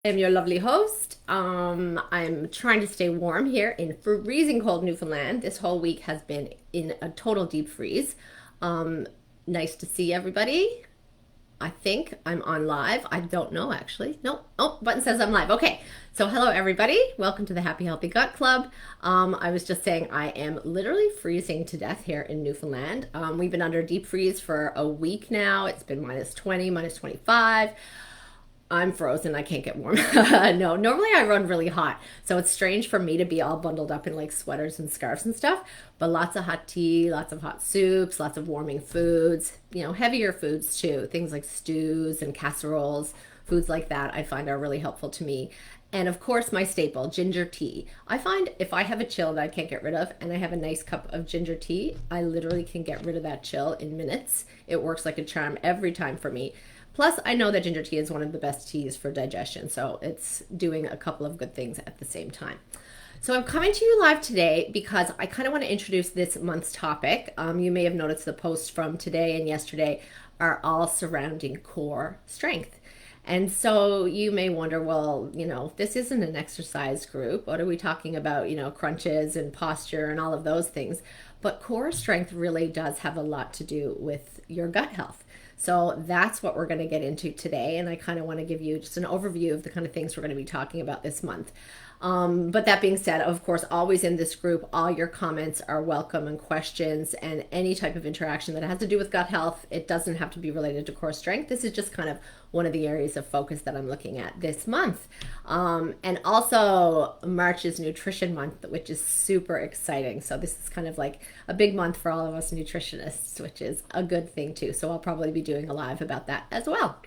I'm your lovely host. I'm trying to stay warm here in freezing cold Newfoundland. This whole week has been in a total deep freeze. Um, Nice to see everybody. I think I'm on live. I don't know actually. No. Oh, button says I'm live. Okay. So hello everybody. Welcome to the Happy Healthy Gut Club. I was just saying I am literally freezing to death here in Newfoundland. We've been under deep freeze for a week now. It's been minus 20, minus 25. I'm frozen. I can't get warm. No, normally I run really hot. So it's strange for me to be all bundled up in like sweaters and scarves and stuff. But lots of hot tea, lots of hot soups, lots of warming foods, heavier foods too. Things like stews and casseroles, foods like that I find are really helpful to me. And of course, my staple, ginger tea. I find if I have a chill that I can't get rid of and I have a nice cup of ginger tea, I literally can get rid of that chill in minutes. It works like a charm every time for me. Plus, I know that ginger tea is one of the best teas for digestion, so it's doing a couple of good things at the same time. So I'm coming to you live today because I kind of want to introduce this month's topic. You may have noticed the posts from today and yesterday are all surrounding core strength. And so you may wonder, well, this isn't an exercise group. What are we talking about? Crunches and posture and all of those things. But core strength really does have a lot to do with your gut health. So that's what we're going to get into today. And I kind of want to give you just an overview of the kind of things we're going to be talking about this month. But that being said, of course, always in this group, all your comments are welcome and questions and any type of interaction that has to do with gut health. It doesn't have to be related to core strength. This is just kind of one of the areas of focus that I'm looking at this month. And also March is Nutrition Month, which is super exciting. So this is kind of like a big month for all of us nutritionists, which is a good thing too. So I'll probably be doing a live about that as well.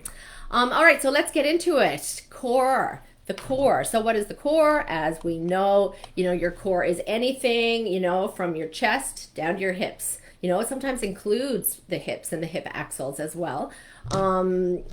All right, so let's get into it. Core. The core. So what is the core? As we know, your core is anything, from your chest down to your hips. It sometimes includes the hips and the hip axils as well. Core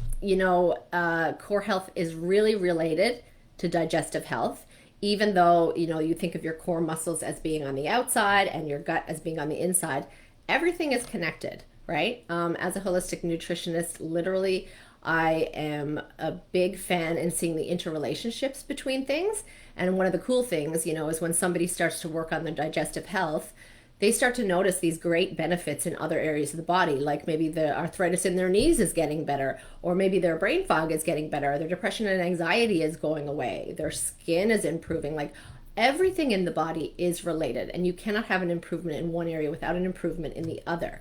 health is really related to digestive health, even though, you think of your core muscles as being on the outside and your gut as being on the inside. Everything is connected, right? As a holistic nutritionist, literally, I am a big fan in seeing the interrelationships between things. And one of the cool things, is when somebody starts to work on their digestive health, they start to notice these great benefits in other areas of the body, like maybe the arthritis in their knees is getting better, or maybe their brain fog is getting better, their depression and anxiety is going away, their skin is improving. Like everything in the body is related, and you cannot have an improvement in one area without an improvement in the other.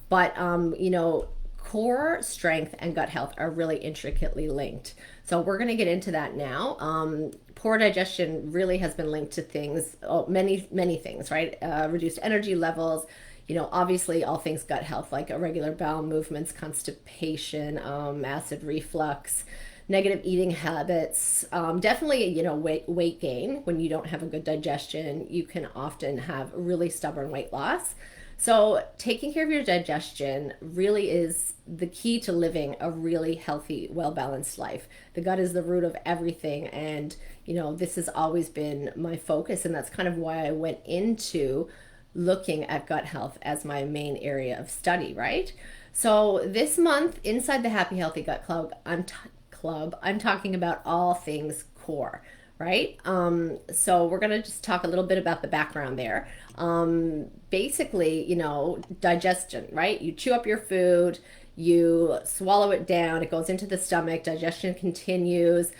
But, core strength and gut health are really intricately linked. So we're going to get into that now. Poor digestion really has been linked to things, many things, right? Reduced energy levels, obviously all things gut health, like irregular bowel movements, constipation, acid reflux, negative eating habits, definitely, weight gain. When you don't have a good digestion, you can often have really stubborn weight loss. So taking care of your digestion really is the key to living a really healthy, well-balanced life. The gut is the root of everything, and this has always been my focus, and that's kind of why I went into looking at gut health as my main area of study, right? So this month inside the Happy Healthy Gut Club, I'm talking about all things core, right? So we're going to just talk a little bit about the background there. Basically, digestion, right? You chew up your food, you swallow it down, it goes into the stomach, digestion continues,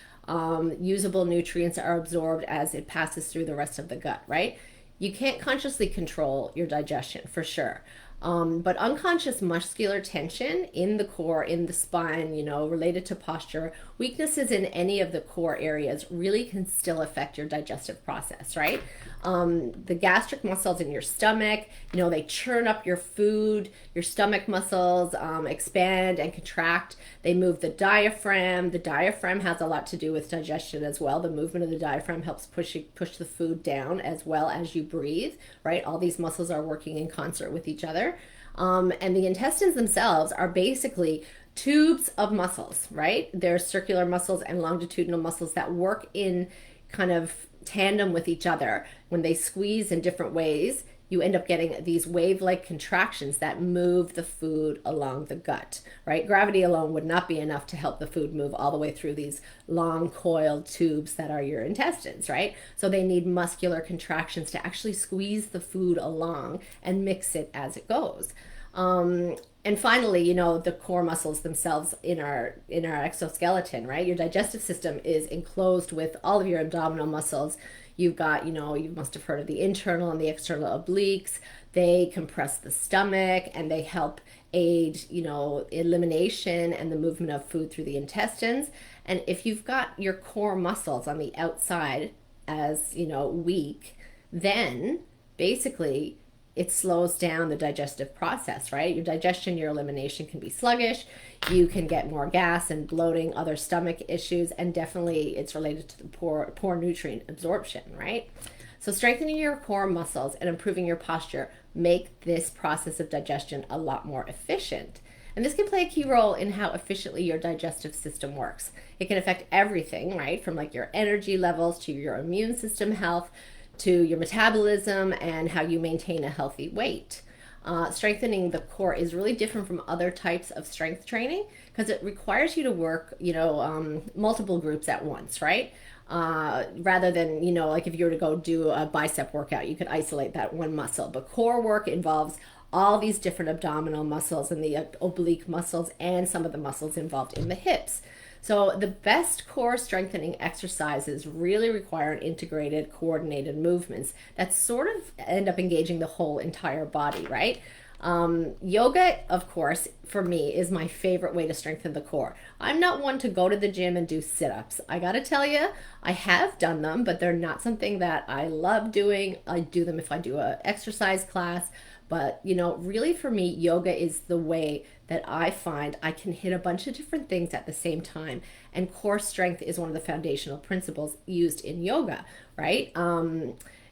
usable nutrients are absorbed as it passes through the rest of the gut, right? You can't consciously control your digestion for sure. But unconscious muscular tension in the core, in the spine, related to posture, weaknesses in any of the core areas really can still affect your digestive process, right? The gastric muscles in your stomach, they churn up your food, your stomach muscles expand and contract. They move the diaphragm. The diaphragm has a lot to do with digestion as well. The movement of the diaphragm helps push the food down as well as you breathe, right? All these muscles are working in concert with each other. And the intestines themselves are basically tubes of muscles, right? They're circular muscles and longitudinal muscles that work in kind of tandem with each other. When they squeeze in different ways, you end up getting these wave-like contractions that move the food along the gut, right? Gravity alone would not be enough to help the food move all the way through these long coiled tubes that are your intestines, right? So they need muscular contractions to actually squeeze the food along and mix it as it goes. And finally, the core muscles themselves in our exoskeleton, right? Your digestive system is enclosed with all of your abdominal muscles. You've got, you must have heard of the internal and the external obliques. They compress the stomach and they help aid, elimination and the movement of food through the intestines. And if you've got your core muscles on the outside as, weak, then basically it slows down the digestive process, right? Your digestion, your elimination can be sluggish. You can get more gas and bloating, other stomach issues, and definitely it's related to the poor nutrient absorption, right? So strengthening your core muscles and improving your posture make this process of digestion a lot more efficient. And this can play a key role in how efficiently your digestive system works. It can affect everything, right? From like your energy levels to your immune system health, to your metabolism and how you maintain a healthy weight. Strengthening the core is really different from other types of strength training because it requires you to work, multiple groups at once, right? Rather than, like if you were to go do a bicep workout, you could isolate that one muscle. But core work involves all these different abdominal muscles and the oblique muscles and some of the muscles involved in the hips. So the best core strengthening exercises really require integrated, coordinated movements that sort of end up engaging the whole entire body, right? Yoga, of course, for me is my favorite way to strengthen the core. I'm not one to go to the gym and do sit-ups. I gotta tell you, I have done them, but they're not something that I love doing. I do them if I do a exercise class. But, really for me, yoga is the way that I find I can hit a bunch of different things at the same time. And core strength is one of the foundational principles used in yoga, right?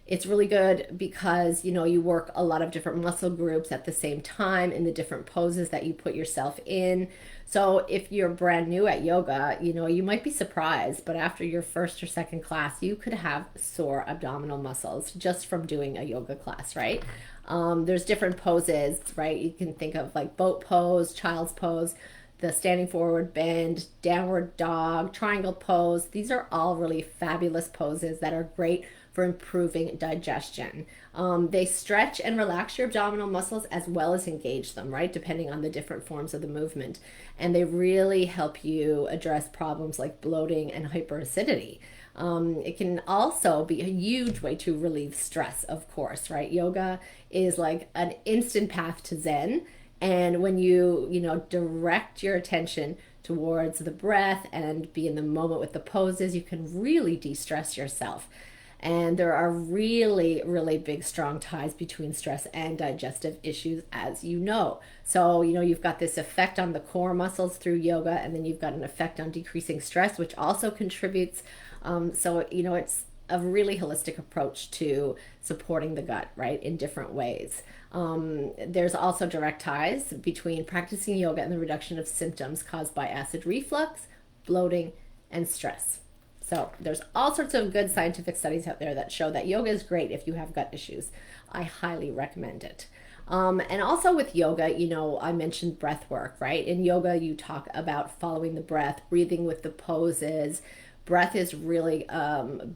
It's really good because, you work a lot of different muscle groups at the same time in the different poses that you put yourself in. So if you're brand new at yoga, you might be surprised, but after your first or second class, you could have sore abdominal muscles just from doing a yoga class, right? There's different poses, right? You can think of like boat pose, child's pose, the standing forward bend, downward dog, triangle pose. These are all really fabulous poses that are great for improving digestion. They stretch and relax your abdominal muscles as well as engage them, right? Depending on the different forms of the movement. And they really help you address problems like bloating and hyperacidity. It can also be a huge way to relieve stress, of course, right? Yoga is like an instant path to Zen. And when you direct your attention towards the breath and be in the moment with the poses, you can really de-stress yourself. And there are really, really big, strong ties between stress and digestive issues, as you know. So, you've got this effect on the core muscles through yoga, and then you've got an effect on decreasing stress, which also contributes. It's a really holistic approach to supporting the gut, right, in different ways. There's also direct ties between practicing yoga and the reduction of symptoms caused by acid reflux, bloating, and stress. So there's all sorts of good scientific studies out there that show that yoga is great if you have gut issues. I highly recommend it. And also with yoga, I mentioned breath work, right? In yoga, you talk about following the breath, breathing with the poses. Breath is really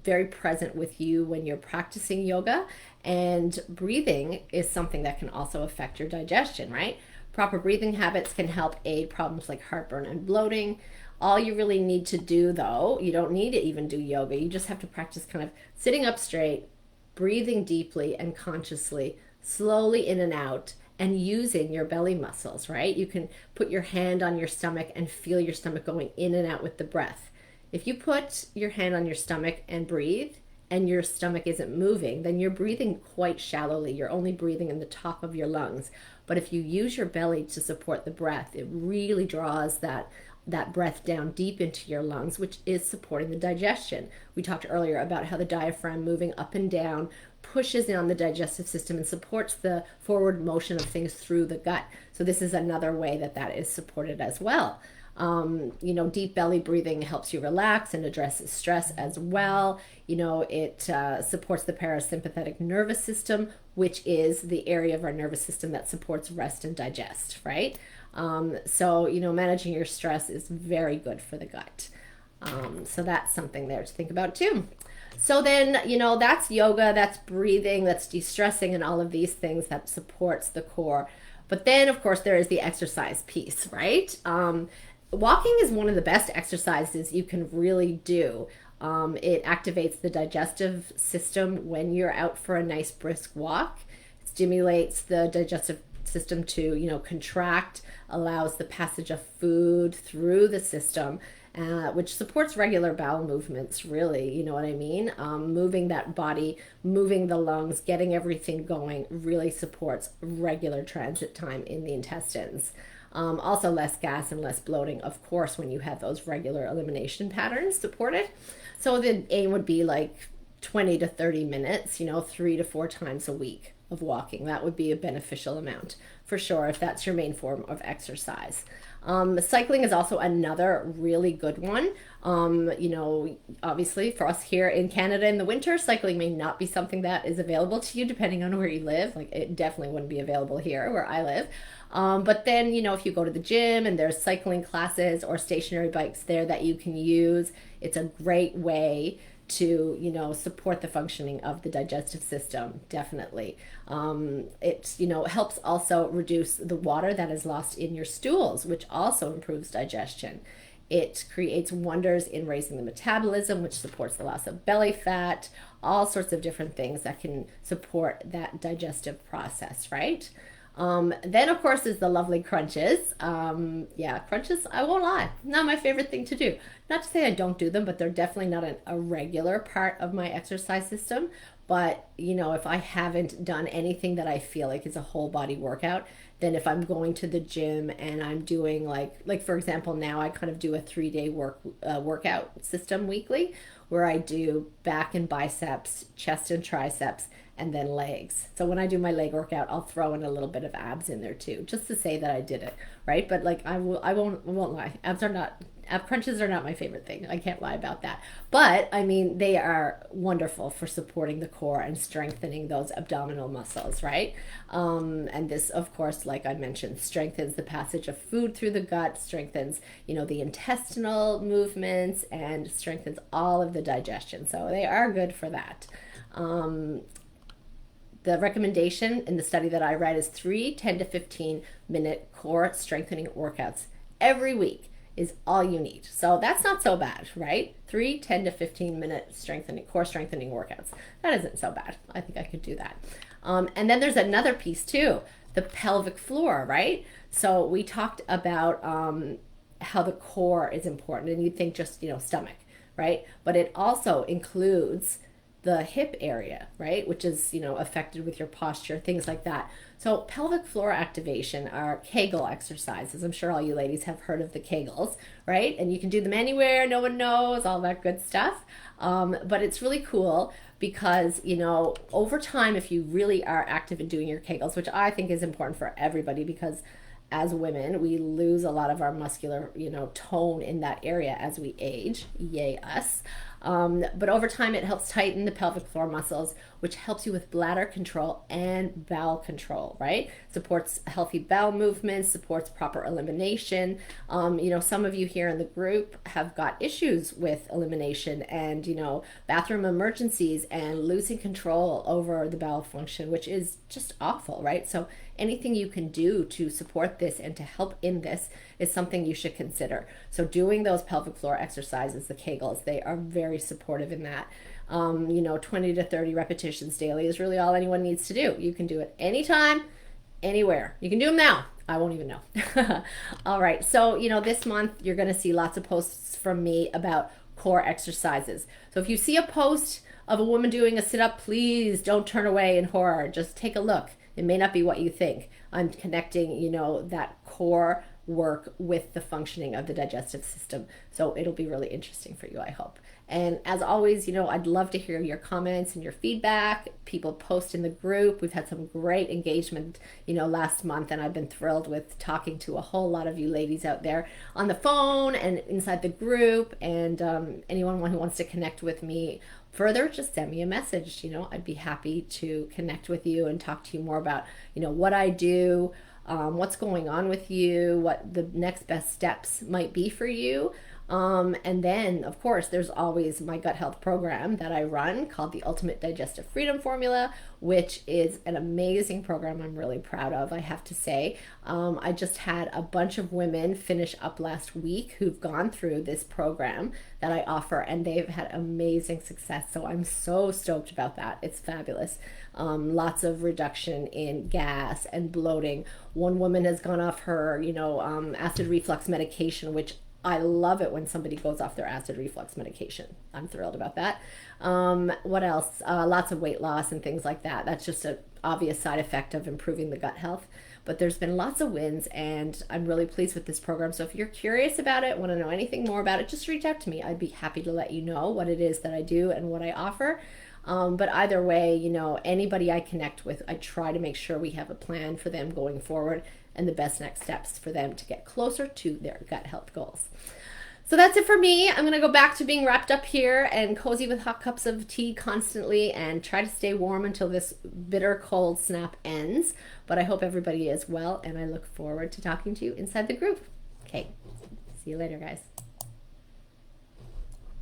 very present with you when you're practicing yoga, and breathing is something that can also affect your digestion, right? Proper breathing habits can help aid problems like heartburn and bloating. All you really need to do, though, you don't need to even do yoga. You just have to practice kind of sitting up straight, breathing deeply and consciously, slowly in and out, and using your belly muscles, right? You can put your hand on your stomach and feel your stomach going in and out with the breath. If you put your hand on your stomach and breathe, and your stomach isn't moving, then you're breathing quite shallowly. You're only breathing in the top of your lungs. But if you use your belly to support the breath, it really draws that breath down deep into your lungs, which is supporting the digestion. We talked earlier about how the diaphragm moving up and down pushes in on the digestive system and supports the forward motion of things through the gut. So this is another way that is supported as well. Deep belly breathing helps you relax and addresses stress as well. It supports the parasympathetic nervous system, which is the area of our nervous system that supports rest and digest, right? So managing your stress is very good for the gut. So that's something there to think about too. So then, that's yoga, that's breathing, that's de-stressing, and all of these things that supports the core. But then, of course, there is the exercise piece, right? Walking is one of the best exercises you can really do. It activates the digestive system when you're out for a nice brisk walk. It stimulates the digestive system to, contract, allows the passage of food through the system, which supports regular bowel movements, really. You know what I mean? Moving that body, moving the lungs, getting everything going really supports regular transit time in the intestines. Also, less gas and less bloating, of course, when you have those regular elimination patterns supported. So the aim would be like 20 to 30 minutes, 3 to 4 times a week of walking. That would be a beneficial amount for sure if that's your main form of exercise. Cycling is also another really good one. Obviously for us here in Canada in the winter, cycling may not be something that is available to you depending on where you live. Like it definitely wouldn't be available here where I live. But then, if you go to the gym and there's cycling classes or stationary bikes there that you can use, it's a great way to support the functioning of the digestive system. Definitely. It helps also reduce the water that is lost in your stools, which also improves digestion. It creates wonders in raising the metabolism, which supports the loss of belly fat, all sorts of different things that can support that digestive process, right? Then, of course, is the lovely crunches. Crunches, I won't lie, not my favorite thing to do. Not to say I don't do them, but they're definitely not a regular part of my exercise system. But, if I haven't done anything that I feel like is a whole body workout, then if I'm going to the gym and I'm doing like for example, now I kind of do a 3-day workout system weekly where I do back and biceps, chest and triceps, and then legs. So when I do my leg workout, I'll throw in a little bit of abs in there too, just to say that I did it, right? But like I won't lie. Ab crunches are not my favorite thing. I can't lie about that. But I mean, they are wonderful for supporting the core and strengthening those abdominal muscles, right? And this, of course, like I mentioned, strengthens the passage of food through the gut, strengthens, the intestinal movements, and strengthens all of the digestion. So they are good for that. The recommendation in the study that I read is 3 10 to 15 minute core strengthening workouts every week is all you need. So that's not so bad, right? 3 10 to 15 minute core strengthening workouts. That isn't so bad. I think I could do that. And then there's another piece too, the pelvic floor, right? So we talked about how the core is important, and you'd think just, stomach, right? But it also includes the hip area, right? Which is, affected with your posture, things like that. So pelvic floor activation are Kegel exercises. I'm sure all you ladies have heard of the Kegels, right? And you can do them anywhere, no one knows, all that good stuff. But it's really cool because, over time, if you really are active in doing your Kegels, which I think is important for everybody because as women, we lose a lot of our muscular, tone in that area as we age. Yay us. But over time, it helps tighten the pelvic floor muscles, which helps you with bladder control and bowel control, right? Supports healthy bowel movements, supports proper elimination. Some of you here in the group have got issues with elimination and, bathroom emergencies and losing control over the bowel function, which is just awful, right? So anything you can do to support this and to help in this is something you should consider. So doing those pelvic floor exercises, the Kegels, they are very supportive in that. 20 to 30 repetitions daily is really all anyone needs to do. You can do it anytime, anywhere. You can do them now. I won't even know. All right. So, this month you're going to see lots of posts from me about core exercises. So if you see a post of a woman doing a sit-up, please don't turn away in horror. Just take a look. It may not be what you think. I'm connecting, that core work with the functioning of the digestive system. So it'll be really interesting for you, I hope. And as always, I'd love to hear your comments and your feedback. People post in the group. We've had some great engagement, last month, and I've been thrilled with talking to a whole lot of you ladies out there on the phone and inside the group. And anyone who wants to connect with me further, just send me a message. I'd be happy to connect with you and talk to you more about, what I do, what's going on with you, what the next best steps might be for you. And then, of course, there's always my gut health program that I run called the Ultimate Digestive Freedom Formula, which is an amazing program I'm really proud of, I have to say. I just had a bunch of women finish up last week who've gone through this program that I offer, and they've had amazing success. So I'm so stoked about that. It's fabulous. Lots of reduction in gas and bloating. One woman has gone off her, acid reflux medication, which I love it when somebody goes off their acid reflux medication. I'm thrilled about that. What else? Lots of weight loss and things like that. That's just an obvious side effect of improving the gut health. But there's been lots of wins, and I'm really pleased with this program. So if you're curious about it, want to know anything more about it, just reach out to me. I'd be happy to let you know what it is that I do and what I offer. But either way, anybody I connect with, I try to make sure we have a plan for them going forward and the best next steps for them to get closer to their gut health goals. So that's it for me. I'm going to go back to being wrapped up here and cozy with hot cups of tea constantly and try to stay warm until this bitter cold snap ends. But I hope everybody is well, and I look forward to talking to you inside the group. Okay, see you later, guys.